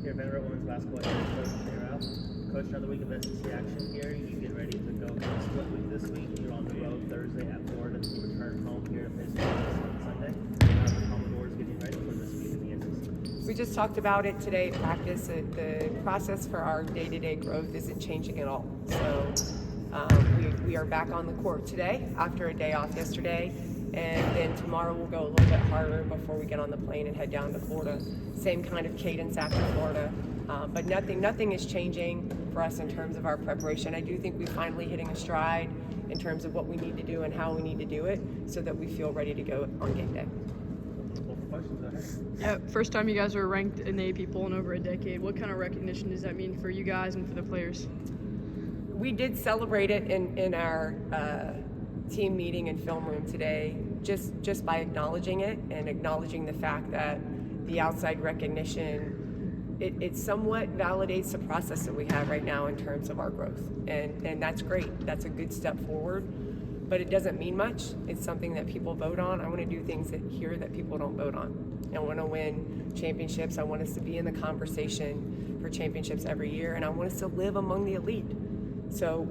here, Vanderbilt women's basketball head coach Shea Ralph. Coach, another week of SEC action here. You get ready to go for a split week this week. You're on the road Thursday at Florida. You return home here to face on Sunday. The Commodores getting ready for this week in the SEC. We just talked about it today at practice. The process for our day-to-day growth isn't changing at all. So we are back on the court today after a day off yesterday. And then tomorrow we'll go a little bit harder before we get on the plane and head down to Florida. Same kind of cadence after Florida. But nothing is changing for us in terms of our preparation. I do think we're finally hitting a stride in terms of what we need to do and how we need to do it so that we feel ready to go on game day. First time you guys are ranked in the AP poll in over a decade. What kind of recognition does that mean for you guys and for the players? We did celebrate it in our team meeting and film room today, just by acknowledging it and acknowledging the fact that the outside recognition, it somewhat validates the process that we have right now in terms of our growth. And that's great. That's a good step forward, but it doesn't mean much. It's something that people vote on. I want to do things here that people don't vote on. I want to win championships. I want us to be in the conversation for championships every year, and I want us to live among the elite. So,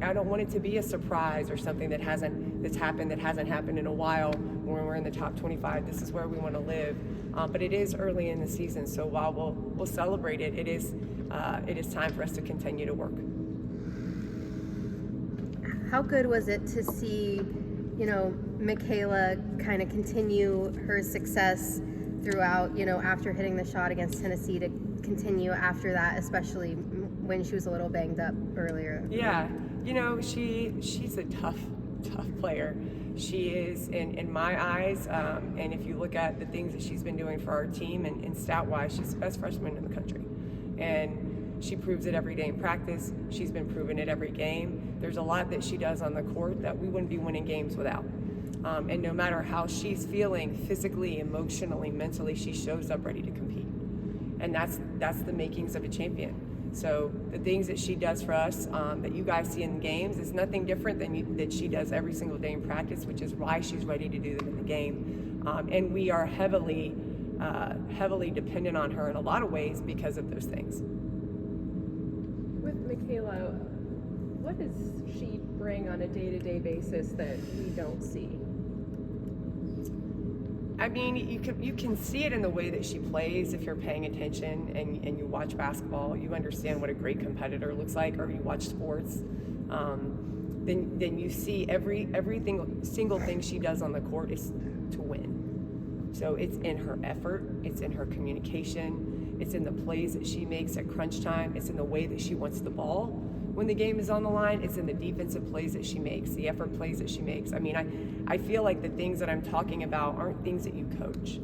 I don't want it to be a surprise or something that hasn't happened in a while when we're in the top 25. This is where we want to live. But it is early in the season, so while we'll celebrate it, it is time for us to continue to work. How good was it to see, Michaela kind of continue her success throughout, after hitting the shot against Tennessee, to continue after that, especially when she was a little banged up earlier? Yeah, she's a tough player. She is, in my eyes, and if you look at the things that she's been doing for our team and stat-wise, she's the best freshman in the country. And she proves it every day in practice. She's been proving it every game. There's a lot that she does on the court that we wouldn't be winning games without. And no matter how she's feeling physically, emotionally, mentally, she shows up ready to compete. And that's the makings of a champion. So the things that she does for us that you guys see in the games is nothing different than that she does every single day in practice, which is why she's ready to do them in the game. And we are heavily dependent on her in a lot of ways because of those things. With Michaela, what does she bring on a day-to-day basis that we don't see? I mean, you can see it in the way that she plays. If you're paying attention and you watch basketball, you understand what a great competitor looks like, or you watch sports, then you see every single thing she does on the court is to win. So it's in her effort, it's in her communication, it's in the plays that she makes at crunch time, it's in the way that she wants the ball when the game is on the line, it's in the defensive plays that she makes, the effort plays that she makes. I mean, I feel like the things that I'm talking about aren't things that you coach.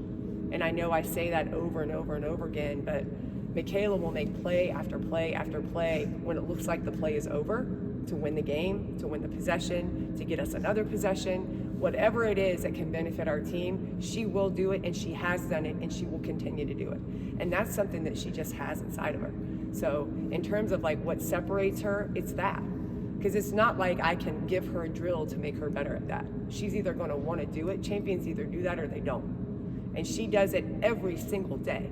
And I know I say that over and over and over again, but Michaela will make play after play after play when it looks like the play is over, to win the game, to win the possession, to get us another possession. Whatever it is that can benefit our team, she will do it, and she has done it, and she will continue to do it. And that's something that she just has inside of her. So in terms of like what separates her, it's that. Because it's not like I can give her a drill to make her better at that. She's either going to want to do it. Champions either do that or they don't. And she does it every single day.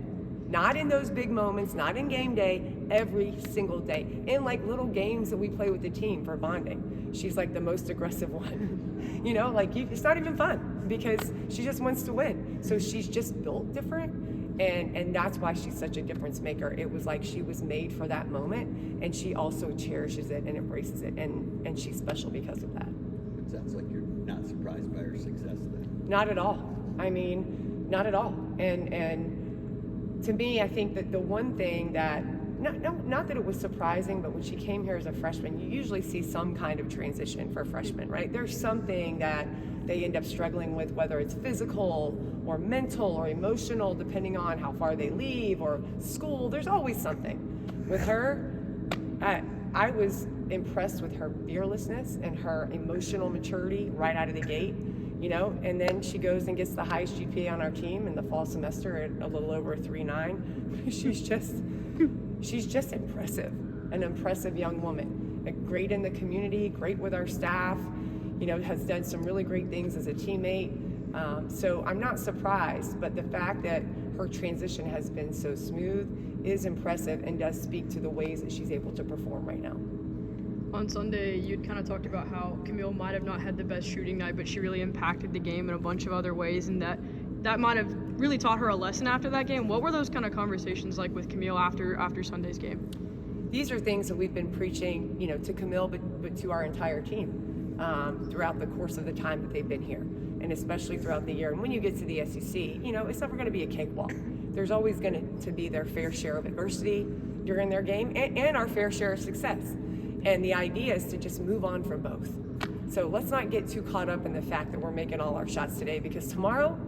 Not in those big moments, not in game day, every single day. In like little games that we play with the team for bonding. She's like the most aggressive one. It's not even fun because she just wants to win. So she's just built different. And that's why she's such a difference maker. It was like she was made for that moment, and she also cherishes it and embraces it, and she's special because of that. It sounds like you're not surprised by her success then. Not at all. I mean, not at all. And to me, I think that the one thing that, not that it was surprising, but when she came here as a freshman, you usually see some kind of transition for freshmen, right? There's something that they end up struggling with, whether it's physical or mental or emotional, depending on how far they leave, or school. There's always something. With her, I was impressed with her fearlessness and her emotional maturity right out of the gate, and then she goes and gets the highest GPA on our team in the fall semester at a little over 3.9. She's just impressive, an impressive young woman, great in the community, great with our staff, has done some really great things as a teammate. So I'm not surprised, but the fact that her transition has been so smooth is impressive and does speak to the ways that she's able to perform right now. On Sunday, you'd kind of talked about how Camille might have not had the best shooting night, but she really impacted the game in a bunch of other ways, and that might have really taught her a lesson after that game. What were those kind of conversations like with Camille after Sunday's game? These are things that we've been preaching, to Camille, but to our entire team throughout the course of the time that they've been here, and especially throughout the year. And when you get to the SEC, it's never going to be a cakewalk. There's always going to be their fair share of adversity during their game and our fair share of success. And the idea is to just move on from both. So let's not get too caught up in the fact that we're making all our shots today, because tomorrow,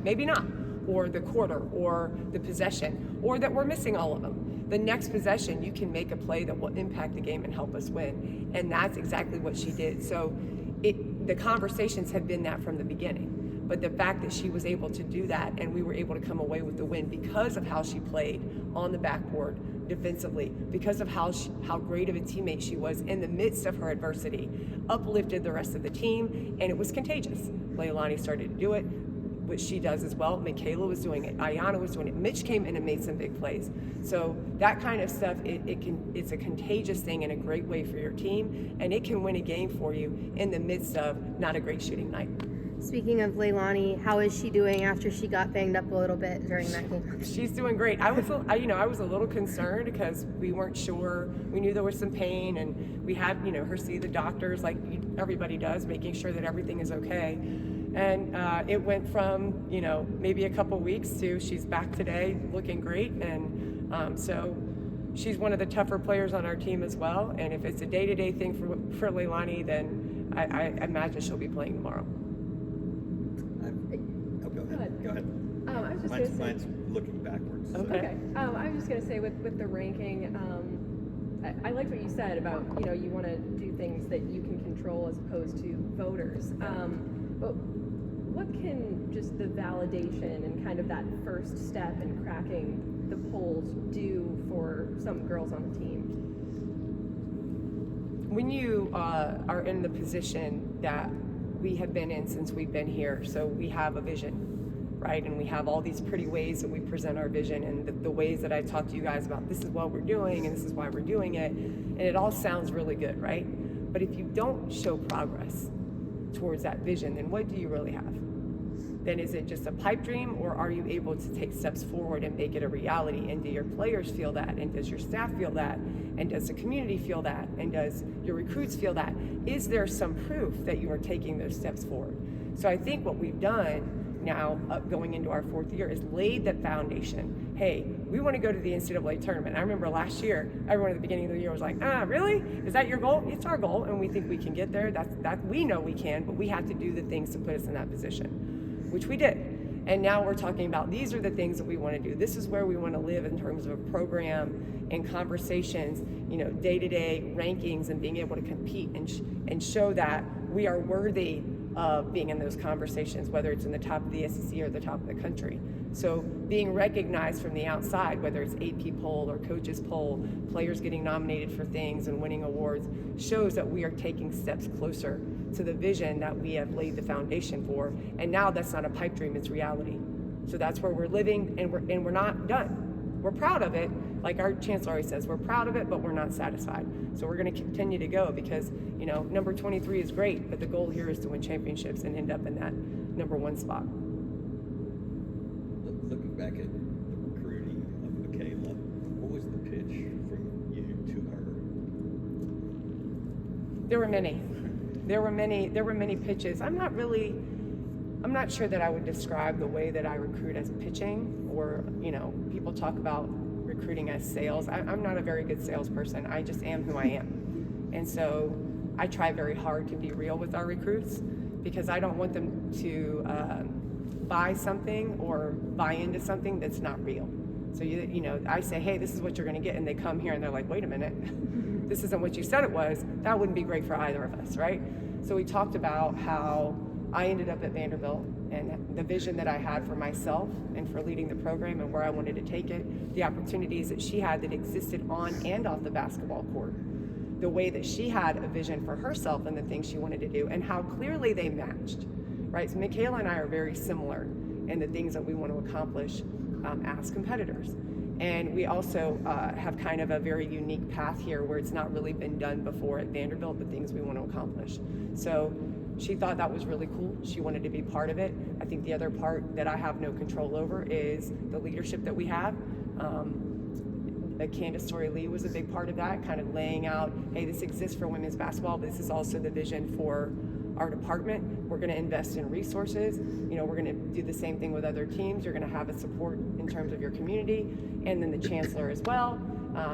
maybe not, or the quarter, or the possession, or that we're missing all of them. The next possession, you can make a play that will impact the game and help us win. And that's exactly what she did. So the conversations have been that from the beginning. But the fact that she was able to do that and we were able to come away with the win because of how she played on the backboard defensively, because of how great of a teammate she was in the midst of her adversity, uplifted the rest of the team, and it was contagious. Leilani started to do it, which she does as well. Michaela was doing it. Ayanna was doing it. Mitch came in and made some big plays. So that kind of stuff, it's a contagious thing and a great way for your team, and it can win a game for you in the midst of not a great shooting night. Speaking of Leilani, how is she doing after she got banged up a little bit during that game? She's doing great. I was a little concerned because we weren't sure. We knew there was some pain, and we had, her see the doctors like everybody does, making sure that everything is okay. And it went from, maybe a couple weeks to she's back today looking great. And so she's one of the tougher players on our team as well. And if it's a day-to-day thing for Leilani, then I imagine she'll be playing tomorrow. Go ahead. I was just going to say. Mine's looking backwards. So. Okay. I was just going to say with the ranking, I liked what you said about, you want to do things that you can control as opposed to voters. But what can just the validation and kind of that first step in cracking the polls do for some girls on the team? When you are in the position that we have been in since we've been here, so we have a vision, right? And we have all these pretty ways that we present our vision, and the ways that I talk to you guys about, this is what we're doing and this is why we're doing it, and it all sounds really good, right? But if you don't show progress towards that vision, then what do you really have? Then is it just a pipe dream, or are you able to take steps forward and make it a reality? And do your players feel that? And does your staff feel that? And does the community feel that? And does your recruits feel that? Is there some proof that you are taking those steps forward? So I think what we've done now, going into our fourth year, is laid that foundation. Hey, we want to go to the NCAA tournament. I remember last year, everyone at the beginning of the year was like, really? Is that your goal? It's our goal, and we think we can get there. That we know we can, but we have to do the things to put us in that position, which we did. And now we're talking about these are the things that we want to do. This is where we want to live in terms of a program and conversations, day-to-day rankings, and being able to compete and show that we are worthy of being in those conversations, whether it's in the top of the SEC or the top of the country. So being recognized from the outside, whether it's AP poll or coaches poll, players getting nominated for things and winning awards, shows that we are taking steps closer to the vision that we have laid the foundation for. And now that's not a pipe dream, it's reality. So that's where we're living, and we're not done. We're proud of it. Like our chancellor always says, we're proud of it, but we're not satisfied. So we're going to continue to go because, number 23 is great, but the goal here is to win championships and end up in that number one spot. Looking back at the recruiting of Michaela, what was the pitch from you to her? There were many pitches. I'm not sure that I would describe the way that I recruit as pitching, or, people talk about recruiting as sales. I'm not a very good salesperson. I just am who I am. And so I try very hard to be real with our recruits, because I don't want them to buy something or buy into something that's not real. So, I say, hey, this is what you're going to get. And they come here and they're like, wait a minute, this isn't what you said it was. That wouldn't be great for either of us, right? So we talked about how I ended up at Vanderbilt and the vision that I had for myself and for leading the program and where I wanted to take it, the opportunities that she had that existed on and off the basketball court, the way that she had a vision for herself and the things she wanted to do, and how clearly they matched, right? So Michaela and I are very similar in the things that we want to accomplish. as competitors. And we also have kind of a very unique path here where it's not really been done before at Vanderbilt, the things we want to accomplish. So she thought that was really cool. She wanted to be part of it. I think the other part that I have no control over is the leadership that we have. Candace Story-Lee was a big part of that, kind of laying out, hey, this exists for women's basketball, but this is also the vision for our department. We're going to invest in resources. You know, we're going to do the same thing with other teams. You're going to have a support in terms of your community, and then the chancellor as well,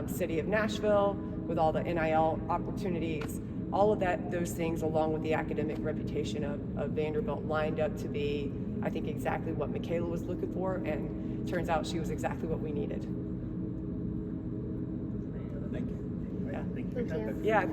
city of Nashville, with all the NIL opportunities, all of that, those things, along with the academic reputation of Vanderbilt, lined up to be, I think, exactly what Michaela was looking for, and turns out she was exactly what we needed. Thank you. Thank you. Thank you. Yeah.